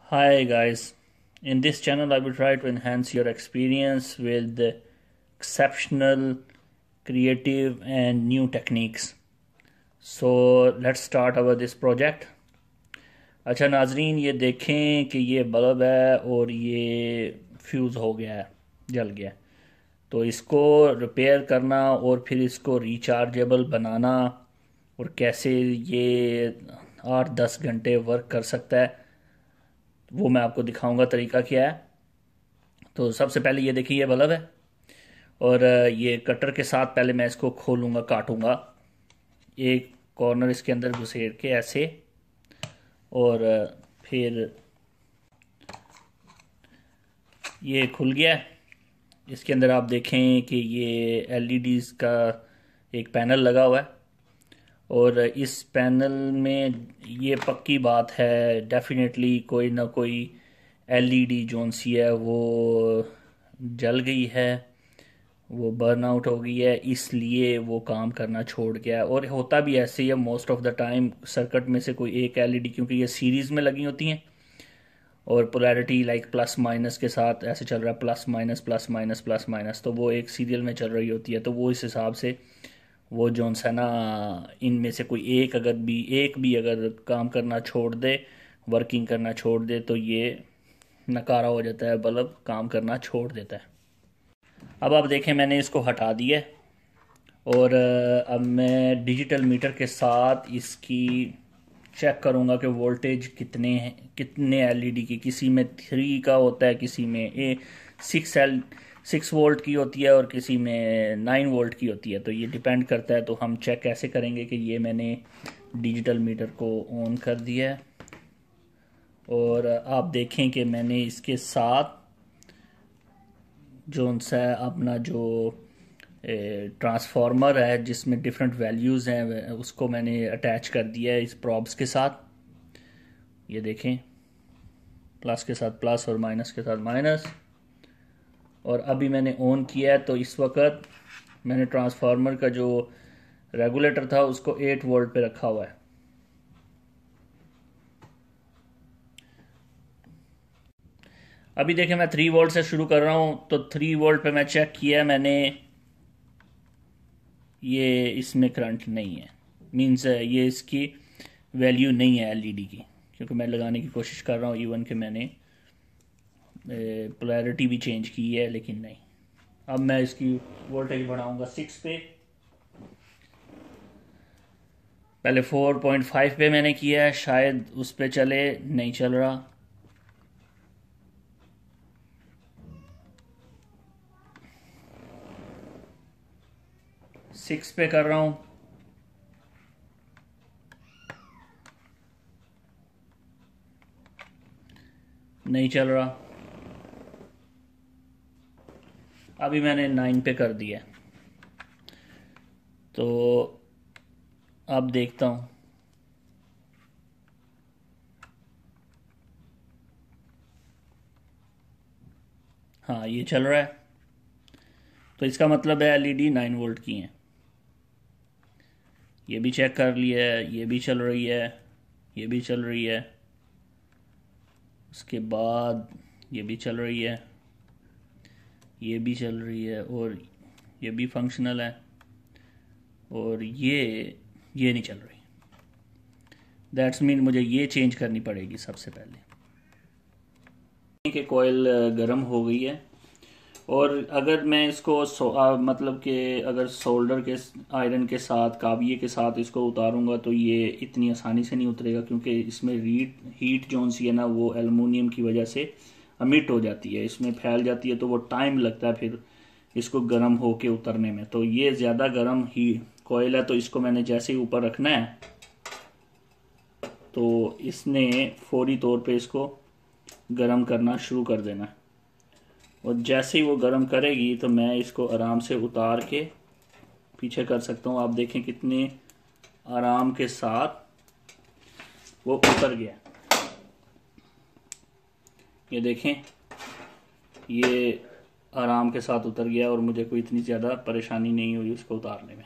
Hi guys, in this channel I will try to enhance your experience with exceptional, creative and new techniques. So let's start our this project. अच्छा नाजरीन, ये देखें कि ये bulb है और ये फ्यूज़ हो गया है, जल गया है। तो इसको रिपेयर करना और फिर इसको रिचार्जेबल बनाना और कैसे ये 8-10 घंटे वर्क कर सकता है वो मैं आपको दिखाऊंगा तरीका क्या है। तो सबसे पहले ये देखिए, ये बल्ब है और ये कटर के साथ पहले मैं इसको खोलूंगा, काटूंगा एक कॉर्नर इसके अंदर घुसेड़ के ऐसे, और फिर ये खुल गया है। इसके अंदर आप देखें कि ये एलईडीज़ का एक पैनल लगा हुआ है और इस पैनल में ये पक्की बात है डेफिनेटली कोई ना कोई एलईडी जोन सी है वो जल गई है, वो बर्न आउट हो गई है, इसलिए वो काम करना छोड़ गया है। और होता भी ऐसे ही है most of the time, circuit में से कोई एक एलईडी, क्योंकि ये सीरीज़ में लगी होती हैं और पोलैरिटी लाइक प्लस माइनस के साथ ऐसे चल रहा है, plus minus plus minus plus minus, तो वो एक सीरियल में चल रही होती है। तो वो इस हिसाब से वो जोन सा ना, इनमें से कोई एक भी अगर काम करना छोड़ दे, वर्किंग करना छोड़ दे, तो ये नकारा हो जाता है, बल्ब काम करना छोड़ देता है। अब आप देखें मैंने इसको हटा दिया है और अब मैं डिजिटल मीटर के साथ इसकी चेक करूंगा कि वोल्टेज कितने हैं, कितने एलईडी की, किसी में 3 का होता है, किसी में 6 वोल्ट की होती है और किसी में 9 वोल्ट की होती है। तो ये डिपेंड करता है। तो हम चेक कैसे करेंगे कि ये मैंने डिजिटल मीटर को ऑन कर दिया है और आप देखें कि मैंने इसके साथ जो सा अपना जो ट्रांसफार्मर है जिसमें डिफरेंट वैल्यूज़ हैं उसको मैंने अटैच कर दिया है इस प्रॉब्स के साथ। ये देखें, प्लस के साथ प्लस और माइनस के साथ माइनस। और अभी मैंने ऑन किया है तो इस वक्त मैंने ट्रांसफार्मर का जो रेगुलेटर था उसको 8 वोल्ट पे रखा हुआ है। अभी देखें मैं 3 वोल्ट से शुरू कर रहा हूं, तो 3 वोल्ट पे मैं चेक किया मैंने, ये इसमें करंट नहीं है, मींस ये इसकी वैल्यू नहीं है एलईडी की, क्योंकि मैं लगाने की कोशिश कर रहा हूँ, इवन कि मैंने पोलैरिटी भी चेंज की है लेकिन नहीं। अब मैं इसकी वोल्टेज बढ़ाऊंगा 6 पे, पहले 4.5 पे मैंने किया है, शायद उस पे चले, नहीं चल रहा। सिक्स पे कर रहा हूं, नहीं चल रहा। अभी मैंने 9 पे कर दिया, तो अब देखता हूं। हाँ, ये चल रहा है, तो इसका मतलब है एलईडी 9 वोल्ट की है। ये भी चेक कर लिया है, ये भी चल रही है, ये भी चल रही है, उसके बाद ये भी चल रही है, ये भी चल रही है, और ये भी फंक्शनल है, और ये नहीं चल रही। दैट्स मीन मुझे ये चेंज करनी पड़ेगी सबसे पहले। कि कॉइल गर्म हो गई है, और अगर मैं इसको मतलब कि अगर सोल्डर के आयरन के साथ, काबिये के साथ इसको उतारूंगा तो ये इतनी आसानी से नहीं उतरेगा, क्योंकि इसमें हीट जोन सी है ना, वो एलुमिनियम की वजह से अमिट हो जाती है, इसमें फैल जाती है, तो वो टाइम लगता है फिर इसको गर्म होके उतरने में। तो ये ज़्यादा गर्म ही कॉइल है, तो इसको मैंने जैसे ही ऊपर रखना है तो इसने फौरी तौर पे इसको गर्म करना शुरू कर देना, और जैसे ही वो गर्म करेगी तो मैं इसको आराम से उतार के पीछे कर सकता हूँ। आप देखें कितने आराम के साथ वो उतर गया। ये देखें, ये आराम के साथ उतर गया और मुझे कोई इतनी ज़्यादा परेशानी नहीं हुई उसको उतारने में।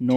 9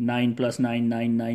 9 + 9 9 9